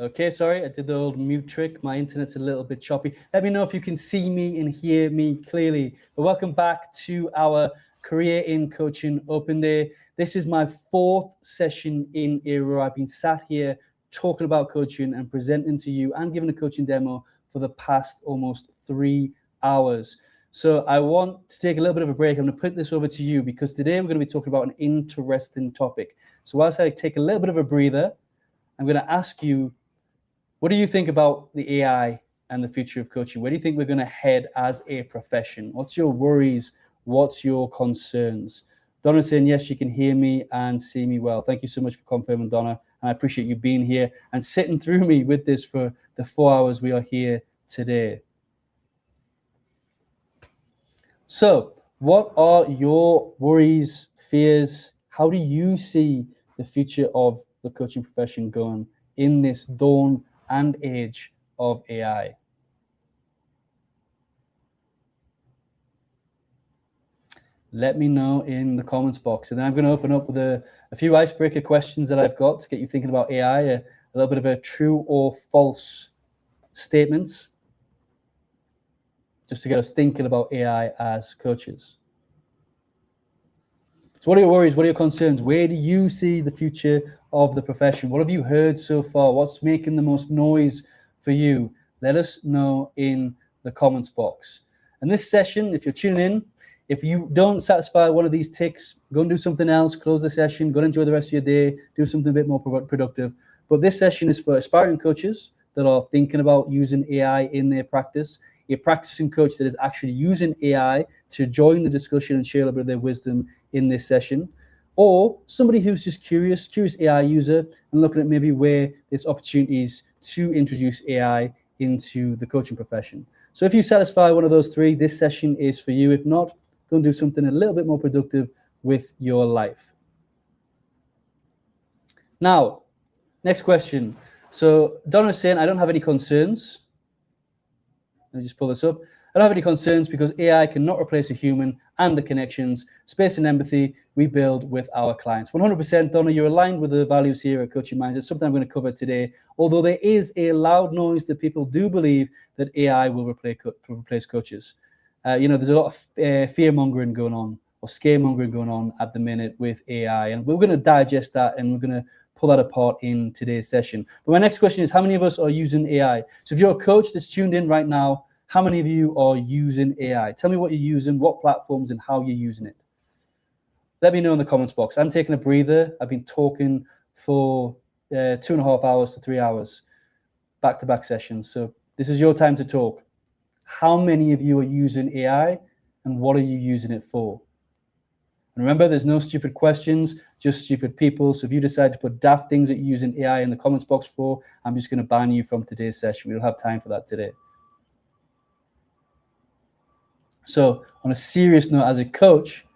Okay, sorry, I did the old mute trick. My internet's a little bit choppy. Let me know if you can see me and hear me clearly. But welcome back to our Career in Coaching Open Day. This is my 4th session in a row. I've been sat here talking about coaching and presenting to you and giving a coaching demo for the past almost 3 hours. So I want to take a little bit of a break. I'm going to put this over to you because today we're going to be talking about an interesting topic. So whilst I take a little bit of a breather, I'm going to ask you, what do you think about the AI and the future of coaching? Where do you think we're going to head as a profession? What's your worries? What's your concerns? Donna's saying, yes, you can hear me and see me well. Thank you so much for confirming, Donna. And I appreciate you being here and sitting through me with this for the 4 hours we are here today. So what are your worries, fears? How do you see the future of the coaching profession going in this dawn and age of AI? Let me know in the comments box. And then I'm going to open up with a few icebreaker questions that I've got to get you thinking about AI, a little bit of a true or false statements, just to get us thinking about AI as coaches. So what are your worries? What are your concerns? Where do you see the future of the profession? What have you heard so far? What's making the most noise for you? Let us know in the comments box. And this session, if you're tuning in, if you don't satisfy one of these ticks, go and do something else, close the session, go and enjoy the rest of your day, do something a bit more productive. But this session is for aspiring coaches that are thinking about using AI in their practice, a practicing coach that is actually using AI to join the discussion and share a little bit of their wisdom in this session, or somebody who's just curious AI user and looking at maybe where there's opportunities to introduce AI into the coaching profession. So if you satisfy one of those three, this session is for you. If not, go and do something a little bit more productive with your life. Now, next question. So Donna's saying, I don't have any concerns. Let me just pull this up. I don't have any concerns because AI cannot replace a human and the connections, space and empathy we build with our clients. 100%, Donna, you're aligned with the values here at Coaching Minds. It's something I'm going to cover today. Although there is a loud noise that people do believe that AI will replace coaches. There's a lot of fear-mongering going on or scaremongering going on at the minute with AI. And we're going to digest that and we're going to pull that apart in today's session. But my next question is, how many of us are using AI? So if you're a coach that's tuned in right now, how many of you are using AI? Tell me what you're using, what platforms, and how you're using it. Let me know in the comments box. I'm taking a breather. I've been talking for 2.5 hours to 3 hours, back-to-back sessions. So this is your time to talk. How many of you are using AI, and what are you using it for? And remember, there's no stupid questions, just stupid people. So if you decide to put daft things that you're using AI in the comments box for, I'm just going to ban you from today's session. We don't have time for that today. So on a serious note, as a coach,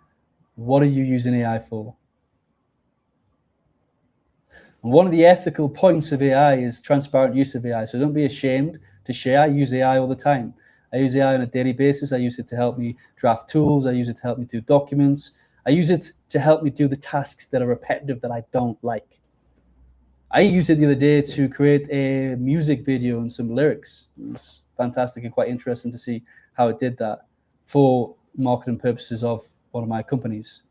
what are you using AI for? And one of the ethical points of AI is transparent use of AI. So don't be ashamed to share. I use AI all the time. I use AI on a daily basis. I use it to help me draft tools. I use it to help me do documents. I use it to help me do the tasks that are repetitive that I don't like. I used it the other day to create a music video and some lyrics. It was fantastic and quite interesting to see how it did that for marketing purposes of one of my companies.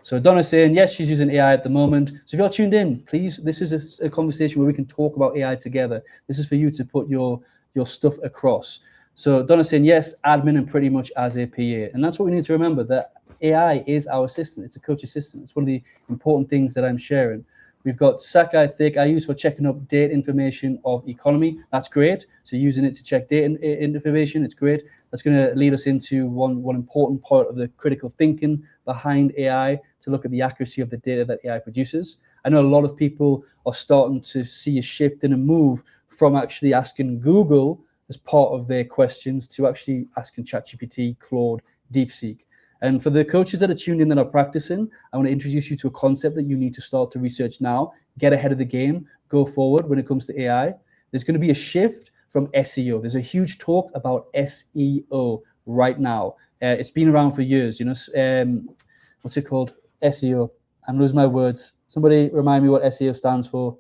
So Donna's saying, yes, she's using AI at the moment. So if you're tuned in, please, this is a conversation where we can talk about AI together. This is for you to put your stuff across. So Donna's saying, yes, admin and pretty much as a PA. And that's what we need to remember, that AI is our assistant. It's a coach assistant. It's one of the important things that I'm sharing. We've got Sakai Thick, I use for checking up data information of economy. That's great. So using it to check data information, it's great. That's going to lead us into one important part of the critical thinking behind AI, to look at the accuracy of the data that AI produces. I know a lot of people are starting to see a shift and a move from actually asking Google as part of their questions to actually asking ChatGPT, Claude, DeepSeek. And for the coaches that are tuned in that are practicing, I want to introduce you to a concept that you need to start to research now, get ahead of the game, go forward when it comes to AI. There's going to be a shift from SEO. There's a huge talk about SEO right now. It's been around for years, what's it called? SEO. I'm losing my words. Somebody remind me what SEO stands for.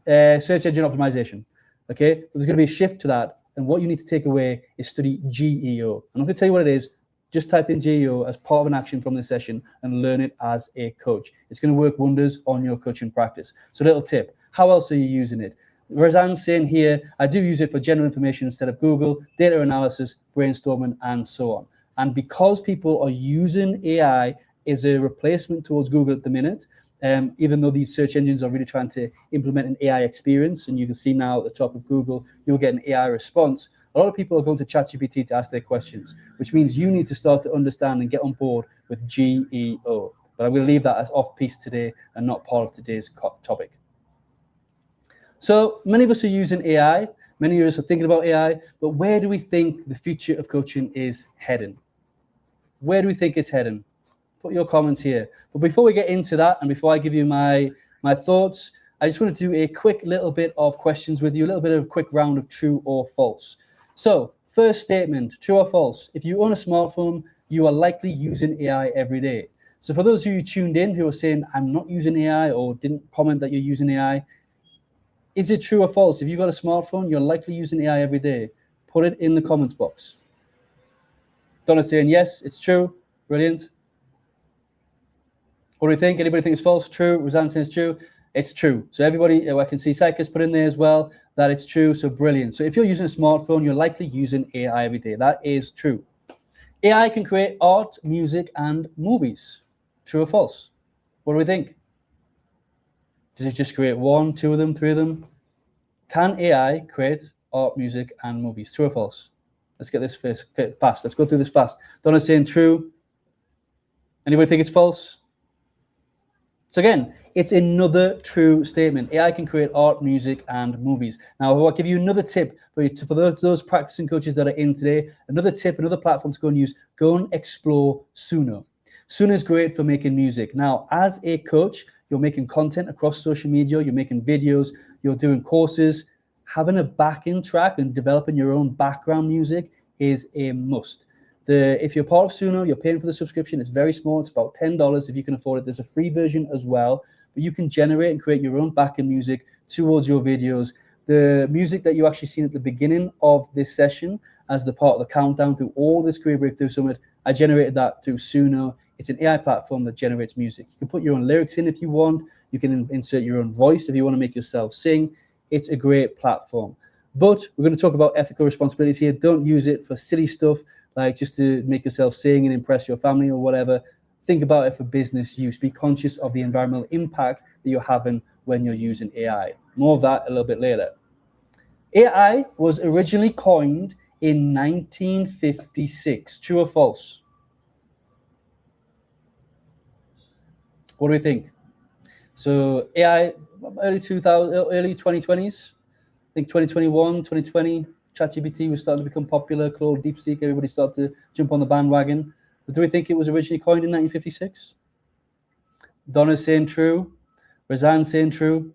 Search engine optimization. Okay, there's going to be a shift to that. And what you need to take away is study GEO. I'm not going to tell you what it is. Just type in GEO as part of an action from this session and learn it as a coach. It's going to work wonders on your coaching practice. So little tip, how else are you using it? Razan's saying here, I do use it for general information instead of Google, data analysis, brainstorming, and so on. And because people are using AI as a replacement towards Google at the minute, even though these search engines are really trying to implement an AI experience, and you can see now at the top of Google, you'll get an AI response. A lot of people are going to ChatGPT to ask their questions, which means you need to start to understand and get on board with GEO. But I'm going to leave that as off-piece today and not part of today's topic. So many of us are using AI. Many of us are thinking about AI, but where do we think the future of coaching is heading? Where do we think it's heading? Put your comments here. But before we get into that, and before I give you my thoughts, I just want to do a quick little bit of questions with you, a little bit of a quick round of true or false. So first statement, true or false? If you own a smartphone, you are likely using AI every day. So for those of you tuned in who are saying, I'm not using AI, or didn't comment that you're using AI, is it true or false? If you've got a smartphone, you're likely using AI every day. Put it in the comments box. Donna's saying, yes, it's true. Brilliant. What do you think? Anybody think it's false? True. Roseanne says true. It's true. So everybody, I can see Psychus put in there as well that it's true. So brilliant. So if you're using a smartphone, you're likely using AI every day. That is true. AI can create art, music, and movies. True or false? What do we think? Does it just create one, two of them, three of them? Can AI create art, music, and movies? True or false? Let's get this fast. Let's go through this fast. Donna's saying true. Anybody think it's false? So again, it's another true statement. AI can create art, music, and movies. Now, I'll give you another tip for those practicing coaches that are in today. Another tip, another platform to go and use. Go and explore Suno. Suno is great for making music. Now, as a coach, you're making content across social media. You're making videos. You're doing courses. Having a backing track and developing your own background music is a must. If you're part of Suno, you're paying for the subscription. It's very small. It's about $10 if you can afford it. There's a free version as well, but you can generate and create your own backing music towards your videos. The music that you actually seen at the beginning of this session as the part of the countdown through all this Career Breakthrough Summit, I generated that through Suno. It's an AI platform that generates music. You can put your own lyrics in if you want. You can insert your own voice if you want to make yourself sing. It's a great platform. But we're going to talk about ethical responsibilities here. Don't use it for silly stuff, like just to make yourself sing and impress your family or whatever. Think about it for business use. Be conscious of the environmental impact that you're having when you're using AI. More of that a little bit later. AI was originally coined in 1956. True or false? What do we think? So AI, early 2020s, I think 2021, 2020, ChatGPT was starting to become popular. Claude, DeepSeek, everybody started to jump on the bandwagon. But do we think it was originally coined in 1956? Donna's saying true. Razan's saying true.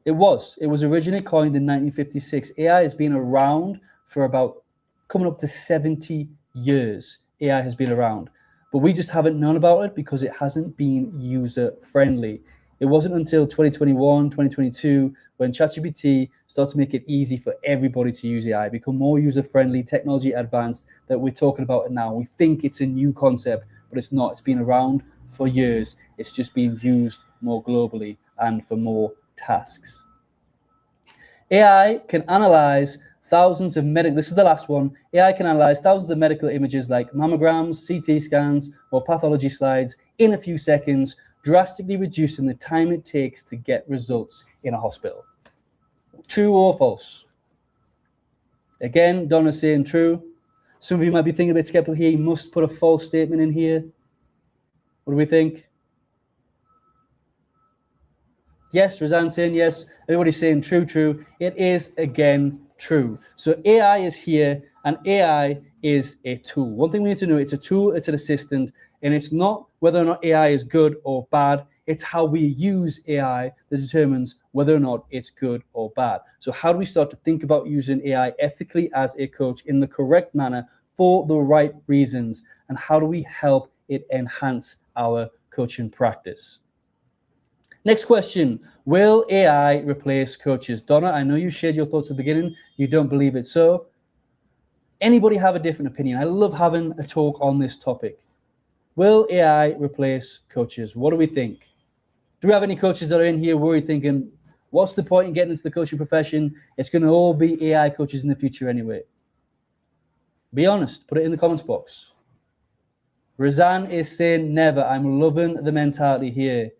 It was. It was originally coined in 1956. AI has been around for about coming up to 70 years. AI has been around. But we just haven't known about it because it hasn't been user-friendly. It wasn't until 2021, 2022, when ChatGPT started to make it easy for everybody to use AI, become more user-friendly, technology advanced, that we're talking about it now. We think it's a new concept, but it's not. It's been around for years. It's just being used more globally and for more tasks. AI can analyze thousands of this is the last one. AI can analyze thousands of medical images like mammograms, CT scans, or pathology slides in a few seconds, drastically reducing the time it takes to get results in a hospital. True or false? Again, Donna's saying true. Some of you might be thinking a bit skeptical here. You must put a false statement in here. What do we think? Yes, Razan's saying yes. Everybody's saying true, true. It is, again, true. So AI is here, and AI is a tool. One thing we need to know, it's a tool, it's an assistant, and it's not whether or not AI is good or bad. It's how we use AI that determines whether or not it's good or bad. So how do we start to think about using AI ethically as a coach in the correct manner for the right reasons? And how do we help it enhance our coaching practice? Next question, will AI replace coaches? Donna, I know you shared your thoughts at the beginning. You don't believe it. So anybody have a different opinion? I love having a talk on this topic. Will AI replace coaches? What do we think? Do we have any coaches that are in here worried thinking, what's the point in getting into the coaching profession? It's going to all be AI coaches in the future anyway. Be honest. Put it in the comments box. Razan is saying never. I'm loving the mentality here.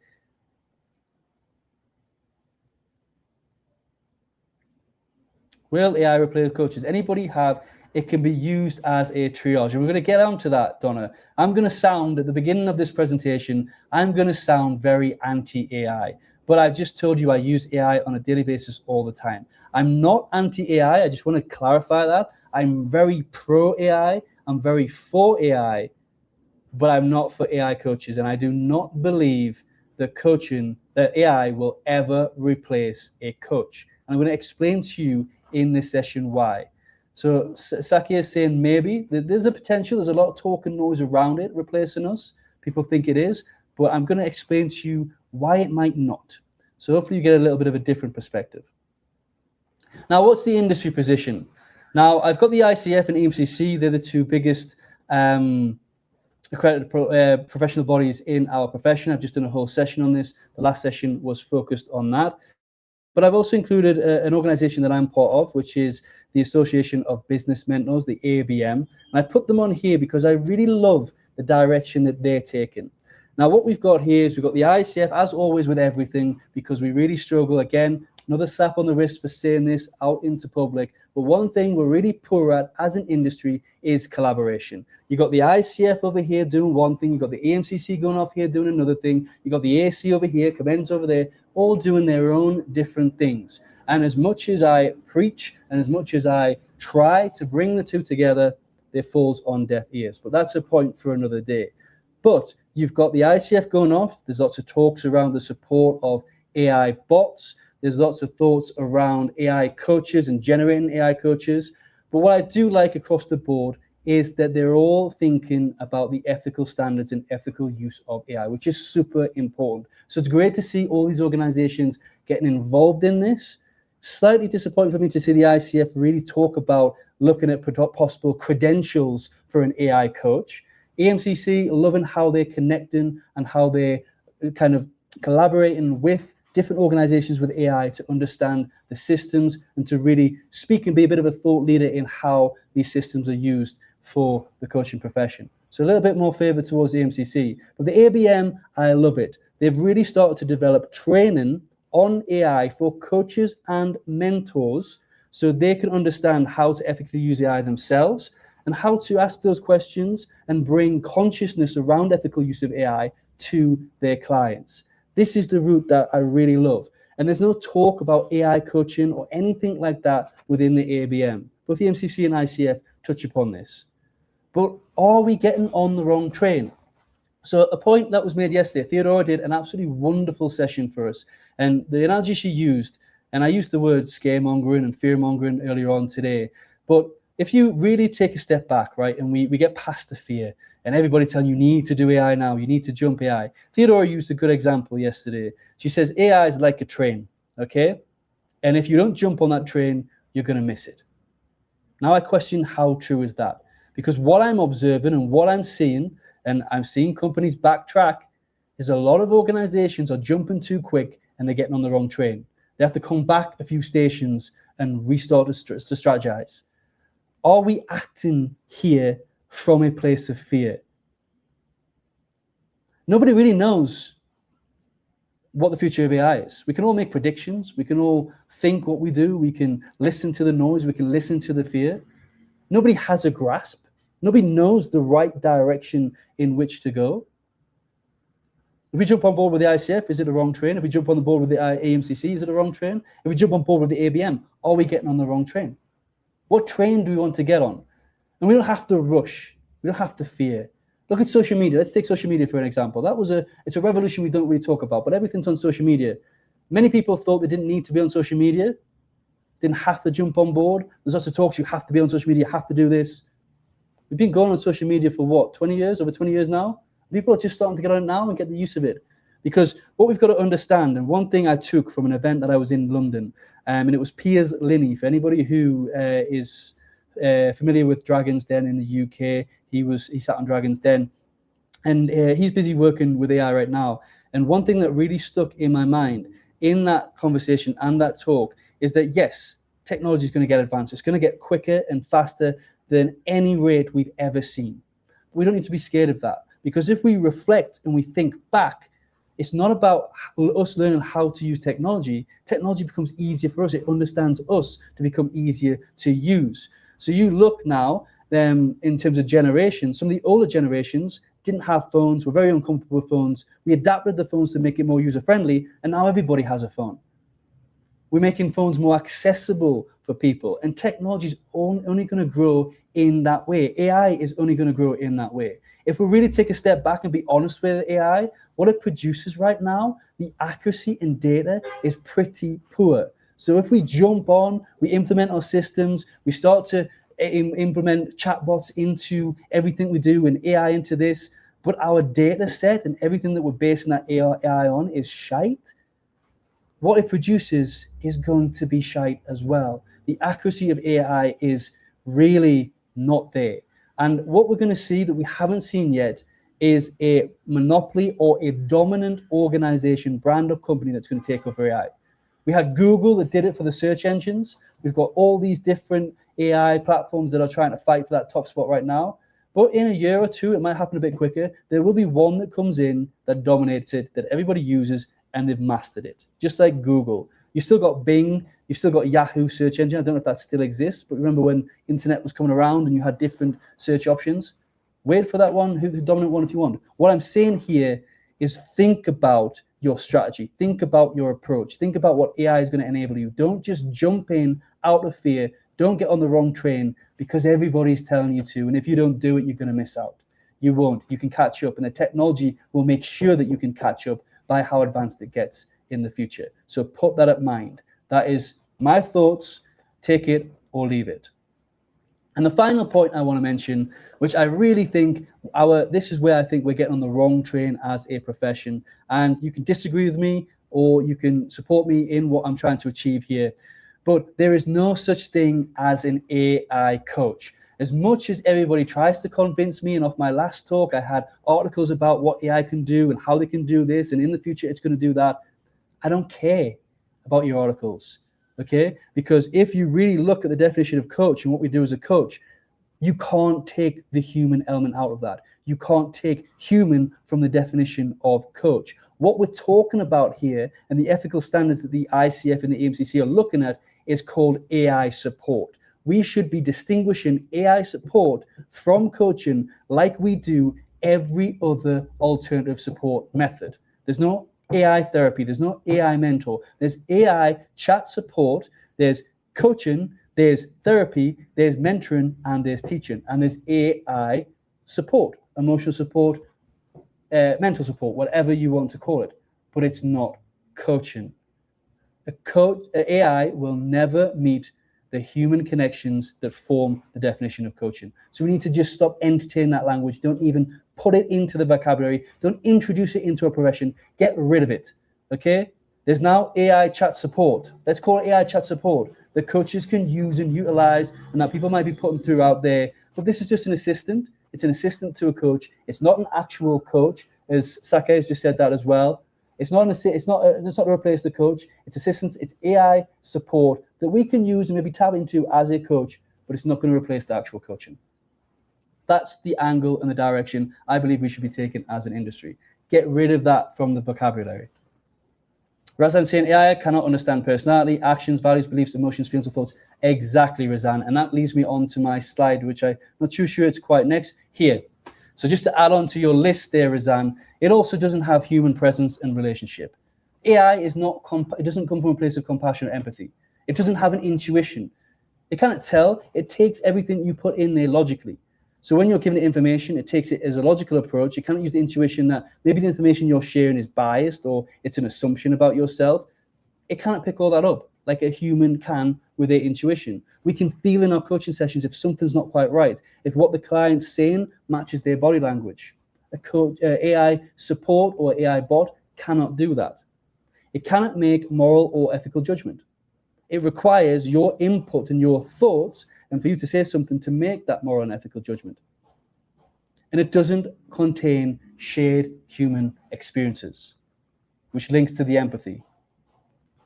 Will AI replace coaches? Anybody have? It can be used as a triage. And we're going to get onto that, Donna. I'm going to sound, at the beginning of this presentation, I'm going to sound very anti-AI. But I've just told you I use AI on a daily basis all the time. I'm not anti-AI. I just want to clarify that. I'm very pro-AI. I'm very for AI. But I'm not for AI coaches. And I do not believe that AI will ever replace a coach. And I'm going to explain to you in this session why. So Saki is saying maybe there's a potential. There's a lot of talk and noise around it replacing us. People think it is, but I'm going to explain to you why it might not. So hopefully you get a little bit of a different perspective. Now, what's the industry position? Now, I've got the ICF and EMCC. They're the two biggest accredited professional bodies in our profession. I've just done a whole session on this. The last session was focused on that. But I've also included an organization that I'm part of, which is the Association of Business Mentors, the ABM. And I put them on here because I really love the direction that they're taking. Now, what we've got here is we've got the ICF, as always with everything, because we really struggle. Again, another slap on the wrist for saying this out into public. But one thing we're really poor at as an industry is collaboration. You've got the ICF over here doing one thing. You've got the AMCC going off here doing another thing. You've got the AC over here, Commends over there, all doing their own different things. And as much as I preach and as much as I try to bring the two together, it falls on deaf ears. But that's a point for another day. But you've got the ICF going off. There's lots of talks around the support of AI bots. There's lots of thoughts around AI coaches and generating AI coaches. But what I do like across the board is that they're all thinking about the ethical standards and ethical use of AI, which is super important. So it's great to see all these organizations getting involved in this. Slightly disappointing for me to see the ICF really talk about looking at possible credentials for an AI coach. AMCC, loving how they're connecting and how they're kind of collaborating with different organizations with AI to understand the systems and to really speak and be a bit of a thought leader in how these systems are used for the coaching profession. So a little bit more favor towards the AMCC. But the ABM, I love it. They've really started to develop training on AI for coaches and mentors so they can understand how to ethically use AI themselves and how to ask those questions and bring consciousness around ethical use of AI to their clients. This is the route that I really love. And there's no talk about AI coaching or anything like that within the ABM. Both the MCC and ICF touch upon this. But are we getting on the wrong train? So a point that was made yesterday, Theodora did an absolutely wonderful session for us. And the analogy she used, and I used the word scaremongering and fear-mongering earlier on today, but if you really take a step back, right, and we get past the fear, and everybody telling you need to do AI now, you need to jump AI. Theodora used a good example yesterday. She says AI is like a train, okay? And if you don't jump on that train, you're going to miss it. Now I question how true is that? Because what I'm observing and what I'm seeing, and I'm seeing companies backtrack, is a lot of organizations are jumping too quick and they're getting on the wrong train. They have to come back a few stations and restart to strategize. Are we acting here from a place of fear? Nobody really knows what the future of AI is. We can all make predictions. We can all think what we do. We can listen to the noise. We can listen to the fear. Nobody has a grasp. Nobody knows the right direction in which to go. If we jump on board with the ICF, is it the wrong train? If we jump on the board with the AMCC, is it the wrong train? If we jump on board with the ABM, are we getting on the wrong train? What train do we want to get on? And we don't have to rush. We don't have to fear. Look at social media. Let's take social media for an example. It's a revolution we don't really talk about, but everything's on social media. Many people thought they didn't need to be on social media, didn't have to jump on board. There's lots of talks, you have to be on social media, you have to do this. We've been going on social media for what, 20 years, over 20 years now? People are just starting to get on it now and get the use of it. Because what we've got to understand, and one thing I took from an event that I was in London, and it was Piers Linney. For anybody who is familiar with Dragon's Den in the UK, he sat on Dragon's Den, and he's busy working with AI right now. And one thing that really stuck in my mind in that conversation and that talk is that yes, technology is going to get advanced. It's going to get quicker and faster than any rate we've ever seen. We don't need to be scared of that, because if we reflect and we think back, it's not about us learning how to use technology. Technology becomes easier for us. It understands us to become easier to use. So you look now, in terms of generations, some of the older generations didn't have phones, were very uncomfortable with phones. We adapted the phones to make it more user-friendly, and now everybody has a phone. We're making phones more accessible for people, and technology is only going to grow in that way. AI is only going to grow in that way. If we really take a step back and be honest with AI, what it produces right now, the accuracy in data is pretty poor. So if we jump on, we implement our systems, we start to implement chatbots into everything we do and AI into this, but our data set and everything that we're basing that AI on is shite, what it produces is going to be shite as well. The accuracy of AI is really not there. And what we're going to see that we haven't seen yet is a monopoly or a dominant organization, brand or company that's going to take over AI. We had Google that did it for the search engines. We've got all these different AI platforms that are trying to fight for that top spot right now. But in a year or two, it might happen a bit quicker. There will be one that comes in that dominates it, that everybody uses, and they've mastered it. Just like Google. You've still got Bing, you've still got Yahoo search engine. I don't know if that still exists, but remember when internet was coming around and you had different search options? Wait for that one, the dominant one if you want. What I'm saying here is think about your strategy. Think about your approach. Think about what AI is going to enable you. Don't just jump in out of fear. Don't get on the wrong train because everybody's telling you to. And if you don't do it, you're going to miss out. You won't. You can catch up. And the technology will make sure that you can catch up by how advanced it gets in the future. So put that in mind. That is my thoughts. Take it or leave it. And the final point I want to mention, which I really think this is where I think we're getting on the wrong train as a profession. And you can disagree with me or you can support me in what I'm trying to achieve here. But there is no such thing as an AI coach. As much as everybody tries to convince me, and off my last talk, I had articles about what AI can do and how they can do this, and in the future, it's going to do that. I don't care about your articles, okay? Because if you really look at the definition of coach and what we do as a coach, you can't take the human element out of that. You can't take human from the definition of coach. What we're talking about here and the ethical standards that the ICF and the AMCC are looking at is called AI support. We should be distinguishing AI support from coaching like we do every other alternative support method. There's no AI therapy, there's no AI mentor, there's AI chat support, there's coaching, there's therapy, there's mentoring, and there's teaching, and there's AI support, emotional support, mental support, whatever you want to call it, but it's not coaching. AI will never meet the human connections that form the definition of coaching. So we need to just stop entertaining that language. Don't even put it into the vocabulary. Don't introduce it into a profession. Get rid of it, okay? There's now AI chat support. Let's call it AI chat support that coaches can use and utilize and that people might be putting through out there. But this is just an assistant. It's an assistant to a coach. It's not an actual coach, as Sake has just said that as well. It's not to replace the coach. It's assistance. It's AI support that we can use and maybe tap into as a coach, but it's not going to replace the actual coaching. That's the angle and the direction I believe we should be taking as an industry. Get rid of that from the vocabulary. Razan saying AI cannot understand personality, actions, values, beliefs, emotions, feelings, and thoughts. Exactly, Razan. And that leads me on to my slide, which I'm not too sure it's quite next here. So just to add on to your list there, Razan, it also doesn't have human presence and relationship. AI is not, it doesn't come from a place of compassion or empathy. It doesn't have an intuition. It cannot tell. It takes everything you put in there logically. So when you're given it information, it takes it as a logical approach. It can't use the intuition that maybe the information you're sharing is biased or it's an assumption about yourself. It cannot pick all that up like a human can with their intuition. We can feel in our coaching sessions if something's not quite right, if what the client's saying matches their body language. AI support or AI bot cannot do that. It cannot make moral or ethical judgment. It requires your input and your thoughts and for you to say something to make that moral and ethical judgment. And it doesn't contain shared human experiences, which links to the empathy.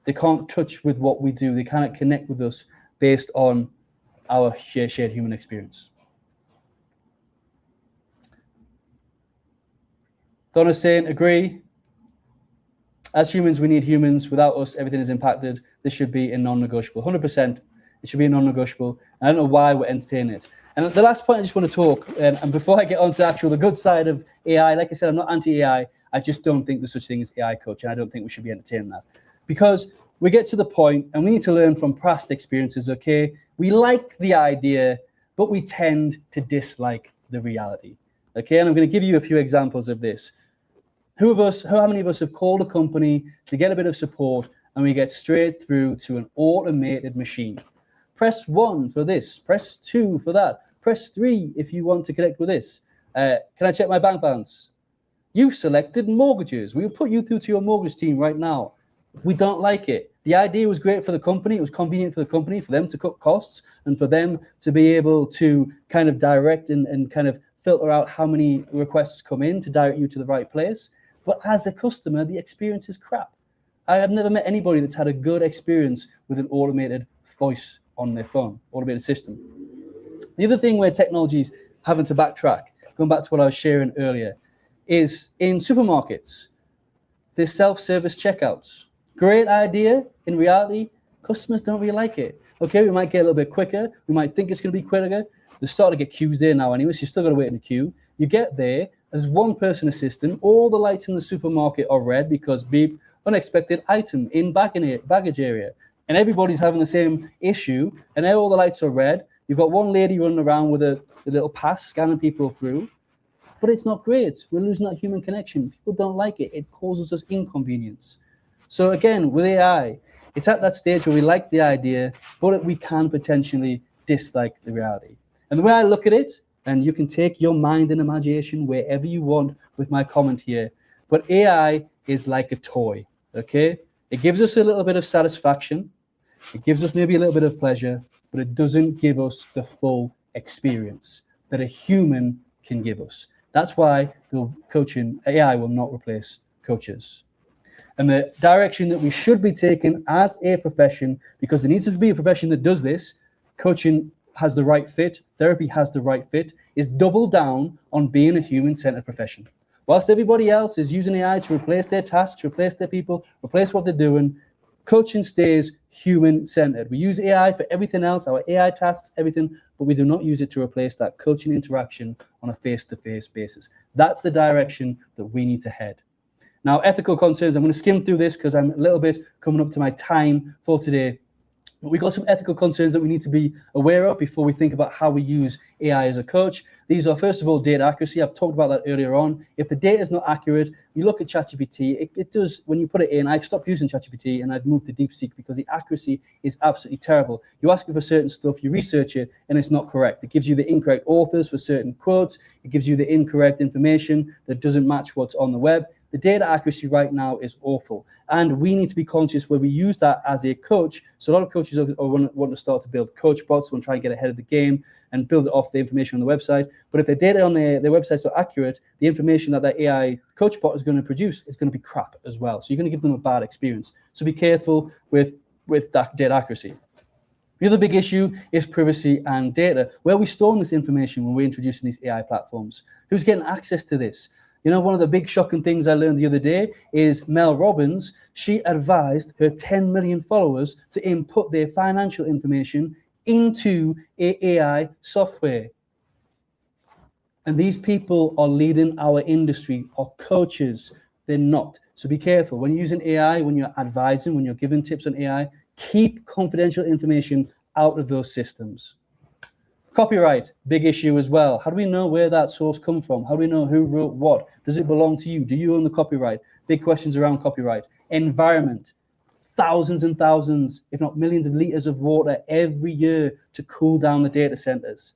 They can't touch with what we do. They cannot connect with us based on our shared human experience. Donna's saying, agree. As humans, we need humans. Without us, everything is impacted. This should be a non-negotiable. 100%. It should be a non-negotiable. I don't know why we're entertaining it. And the last point I just want to talk, and before I get on to the good side of AI, like I said, I'm not anti-AI. I just don't think there's such thing as AI coach, and I don't think we should be entertaining that. Because we get to the point, and we need to learn from past experiences, okay? We like the idea, but we tend to dislike the reality, okay? And I'm going to give you a few examples of this. How many of us have called a company to get a bit of support, and we get straight through to an automated machine? Press 1 for this, press 2 for that, press 3 if you want to connect with this. Can I check my bank balance? You've selected mortgages. We'll put you through to your mortgage team right now. We don't like it. The idea was great for the company. It was convenient for the company, for them to cut costs and for them to be able to kind of direct and kind of filter out how many requests come in to direct you to the right place. But as a customer, the experience is crap. I have never met anybody that's had a good experience with an automated voice on their phone, automated system. The other thing where technology's having to backtrack, going back to what I was sharing earlier, is in supermarkets, there's self-service checkouts. Great idea. In reality, customers don't really like it. Okay, we might get a little bit quicker. We might think it's going to be quicker. They're starting to get queues there now anyway, so you've still got to wait in the queue. You get there, there's one person assistant. All the lights in the supermarket are red because beep, unexpected item in baggage area. And everybody's having the same issue, and all the lights are red. You've got one lady running around with a little pass scanning people through. But it's not great. We're losing that human connection. People don't like it. It causes us inconvenience. So again, with AI, it's at that stage where we like the idea, but we can potentially dislike the reality. And the way I look at it, and you can take your mind and imagination wherever you want with my comment here, but AI is like a toy, okay? It gives us a little bit of satisfaction. It gives us maybe a little bit of pleasure, but it doesn't give us the full experience that a human can give us. That's why the coaching AI will not replace coaches. And the direction that we should be taking as a profession, because there needs to be a profession that does this, coaching has the right fit, therapy has the right fit, is double down on being a human-centered profession. Whilst everybody else is using AI to replace their tasks, replace their people, replace what they're doing, coaching stays human-centered. We use AI for everything else, our AI tasks, everything, but we do not use it to replace that coaching interaction on a face-to-face basis. That's the direction that we need to head. Now, ethical concerns, I'm going to skim through this because I'm a little bit coming up to my time for today. But we've got some ethical concerns that we need to be aware of before we think about how we use AI as a coach. These are, first of all, data accuracy. I've talked about that earlier on. If the data is not accurate, you look at ChatGPT, it does, when you put it in, I've stopped using ChatGPT and I've moved to DeepSeek because the accuracy is absolutely terrible. You ask it for certain stuff, you research it, and it's not correct. It gives you the incorrect authors for certain quotes. It gives you the incorrect information that doesn't match what's on the web. The data accuracy right now is awful. And we need to be conscious where we use that as a coach. So a lot of coaches want to start to build coach bots, want to try and get ahead of the game and build it off the information on the website. But if the data on their website's not accurate, the information that AI coach bot is going to produce is going to be crap as well. So you're going to give them a bad experience. So be careful with that data accuracy. The other big issue is privacy and data. Where are we storing this information when we're introducing these AI platforms? Who's getting access to this? You know, one of the big shocking things I learned the other day is Mel Robbins, she advised her 10 million followers to input their financial information into AI software. And these people are leading our industry, are coaches. They're not. So be careful. When you're using AI, when you're advising, when you're giving tips on AI, keep confidential information out of those systems. Copyright, big issue as well. How do we know where that source comes from? How do we know who wrote what? Does it belong to you? Do you own the copyright? Big questions around copyright. Environment, thousands and thousands, if not millions of liters of water every year to cool down the data centers.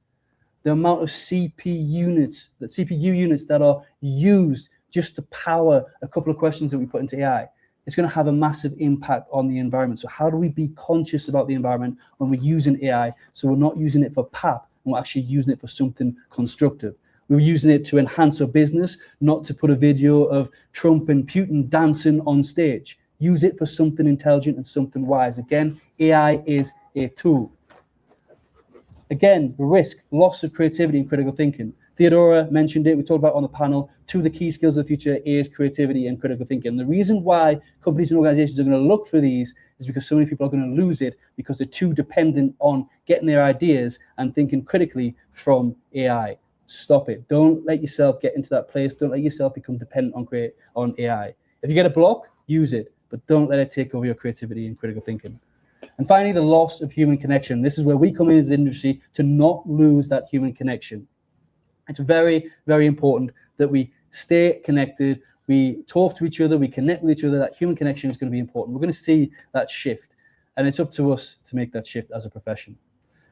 The amount of CPU units that are used just to power a couple of questions that we put into AI, it's going to have a massive impact on the environment. So how do we be conscious about the environment when we're using AI, so we're not using it for pap and we're actually using it for something constructive? We're using it to enhance our business, not to put a video of Trump and Putin dancing on stage. Use it for something intelligent and something wise. Again, AI is a tool. Again, risk, loss of creativity and critical thinking. Theodora mentioned it, we talked about it on the panel. Two of the key skills of the future is creativity and critical thinking. And the reason why companies and organizations are going to look for these is because so many people are going to lose it because they're too dependent on getting their ideas and thinking critically from AI. Stop it. Don't let yourself get into that place. Don't let yourself become dependent on AI. If you get a block, use it, but don't let it take over your creativity and critical thinking. And finally, the loss of human connection. This is where we come in as an industry to not lose that human connection. It's very, very important that we stay connected, we talk to each other, we connect with each other. That human connection is going to be important. We're going to see that shift, and it's up to us to make that shift as a profession.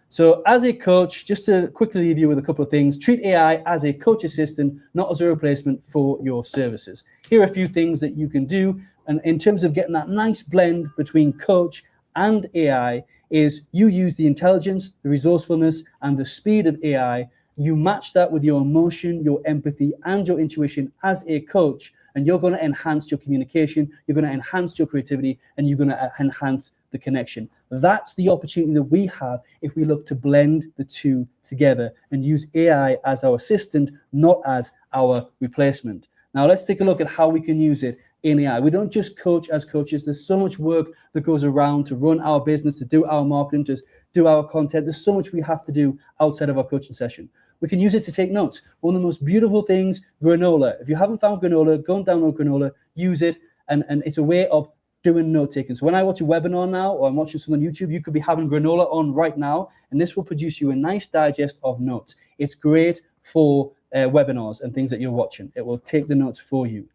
So as a coach, just to quickly leave you with a couple of things, treat AI as a coach assistant, not as a replacement for your services. Here are a few things that you can do. And in terms of getting that nice blend between coach and AI, is you use the intelligence, the resourcefulness, and the speed of AI. You match that with your emotion, your empathy, and your intuition as a coach, and you're going to enhance your communication, you're going to enhance your creativity, and you're going to enhance the connection. That's the opportunity that we have if we look to blend the two together and use AI as our assistant, not as our replacement. Now, let's take a look at how we can use it in AI. We don't just coach as coaches. There's so much work that goes around to run our business, to do our marketing, to do our content. There's so much we have to do outside of our coaching session. We can use it to take notes. One of the most beautiful things, granola. If you haven't found granola, go and download granola, use it, and it's a way of doing note taking. So when I watch a webinar now, or I'm watching something on YouTube, you could be having granola on right now, and this will produce you a nice digest of notes. It's great for webinars and things that you're watching. It will take the notes for you.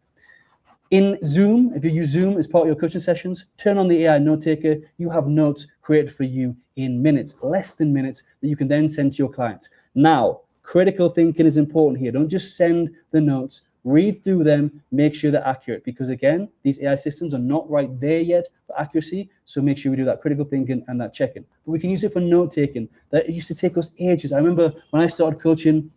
In Zoom, if you use Zoom as part of your coaching sessions, turn on the AI note taker. You have notes created for you in minutes, less than minutes, that you can then send to your clients. Now, critical thinking is important here. Don't just send the notes, read through them, make sure they're accurate, because again, these AI systems are not right there yet for accuracy. So make sure we do that critical thinking and that checking. But we can use it for note taking. That used to take us ages. I remember when I started coaching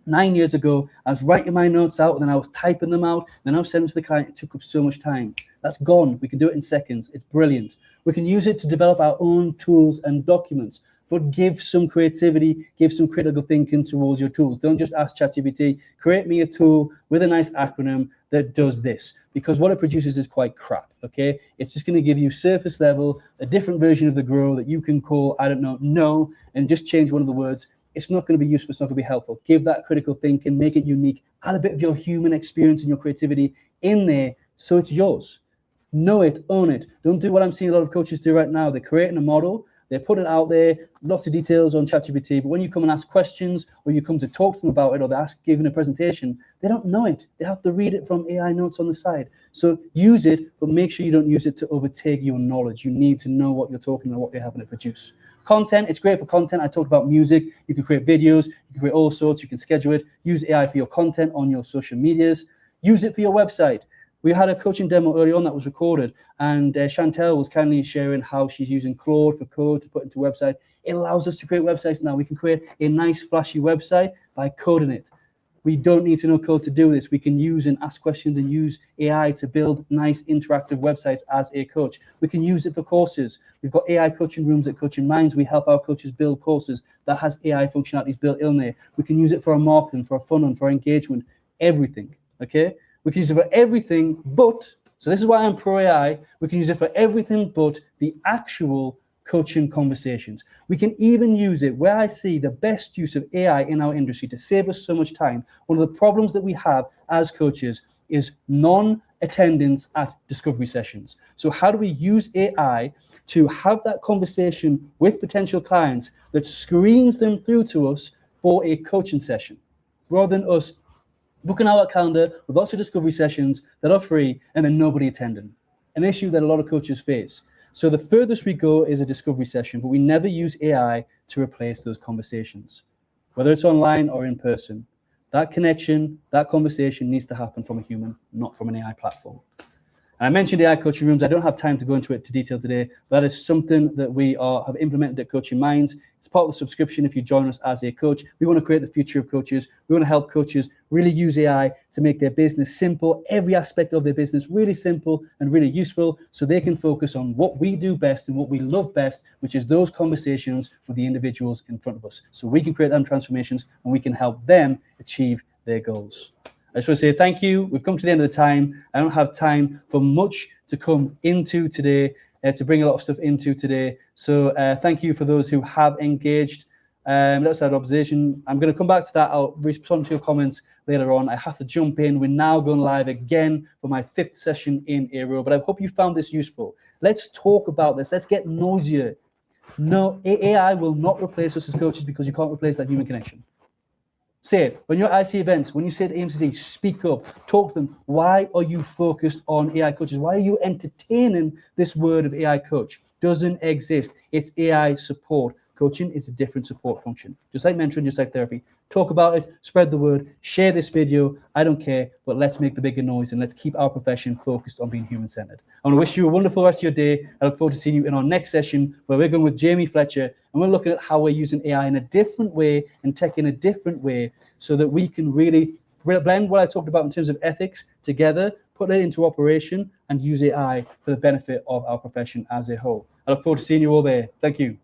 9 years ago, I was writing my notes out, and then I was typing them out, and then I was sending them to the client. It took up so much time. That's gone. We can do it in seconds. It's brilliant. We can use it to develop our own tools and documents, but give some creativity, give some critical thinking towards your tools. Don't just ask ChatGPT, create me a tool with a nice acronym that does this, because what it produces is quite crap, okay? It's just going to give you surface level, a different version of the grow that you can call, I don't know, no, and just change one of the words. It's not going to be useful. It's not going to be helpful. Give that critical thinking, make it unique, add a bit of your human experience and your creativity in there so it's yours. Know it, own it. Don't do what I'm seeing a lot of coaches do right now. They're creating a model, they put it out there, lots of details on ChatGPT, but when you come and ask questions or you come to talk to them about it or they're giving a presentation, they don't know it. They have to read it from AI notes on the side. So use it, but make sure you don't use it to overtake your knowledge. You need to know what you're talking about, what they're having to produce. Content, it's great for content. I talked about music. You can create videos, you can create all sorts, you can schedule it. Use AI for your content on your social medias. Use it for your website. We had a coaching demo early on that was recorded, and Chantel was kindly sharing how she's using Claude for code to put into website. It allows us to create websites now. We can create a nice, flashy website by coding it. We don't need to know code to do this. We can use and ask questions and use AI to build nice interactive websites as a coach. We can use it for courses. We've got AI coaching rooms at Coaching Minds. We help our coaches build courses that has AI functionalities built in there. We can use it for our marketing, for our funnel, for our engagement, everything. Okay, we can use it for everything but, so this is why I'm pro AI, we can use it for everything but the actual coaching conversations. We can even use it where I see the best use of AI in our industry to save us so much time. One of the problems that we have as coaches is non-attendance at discovery sessions. So how do we use AI to have that conversation with potential clients that screens them through to us for a coaching session, rather than us booking our calendar with lots of discovery sessions that are free and then nobody attending? An issue that a lot of coaches face. So the furthest we go is a discovery session, but we never use AI to replace those conversations, whether it's online or in person. That connection, that conversation needs to happen from a human, not from an AI platform. And I mentioned AI coaching rooms. I don't have time to go into it to detail today, but that is something that we have implemented at Coaching Minds. It's part of the subscription if you join us as a coach. We want to create the future of coaches. We want to help coaches really use AI to make their business simple, every aspect of their business really simple and really useful, so they can focus on what we do best and what we love best, which is those conversations with the individuals in front of us. So we can create them transformations and we can help them achieve their goals. I just want to say thank you. We've come to the end of the time. I don't have time for much to come into today, to bring a lot of stuff into today. So thank you for those who have engaged. That's our observation. I'm going to come back to that. I'll respond to your comments later on. I have to jump in. We're now going live again for my 5th session in a row, but I hope you found this useful. Let's talk about this. Let's get noisier. No, AI will not replace us as coaches because you can't replace that human connection. Say it. When you're at IC events, when you say to AMCC, speak up, talk to them. Why are you focused on AI coaches? Why are you entertaining this word of AI coach? Doesn't exist. It's AI support. Coaching is a different support function. Just like mentoring, just like therapy. Talk about it, spread the word, share this video. I don't care, but let's make the bigger noise and let's keep our profession focused on being human-centered. I want to wish you a wonderful rest of your day. I look forward to seeing you in our next session where we're going with Jamie Fletcher and we're looking at how we're using AI in a different way and tech in a different way so that we can really blend what I talked about in terms of ethics together, put it into operation and use AI for the benefit of our profession as a whole. I look forward to seeing you all there. Thank you.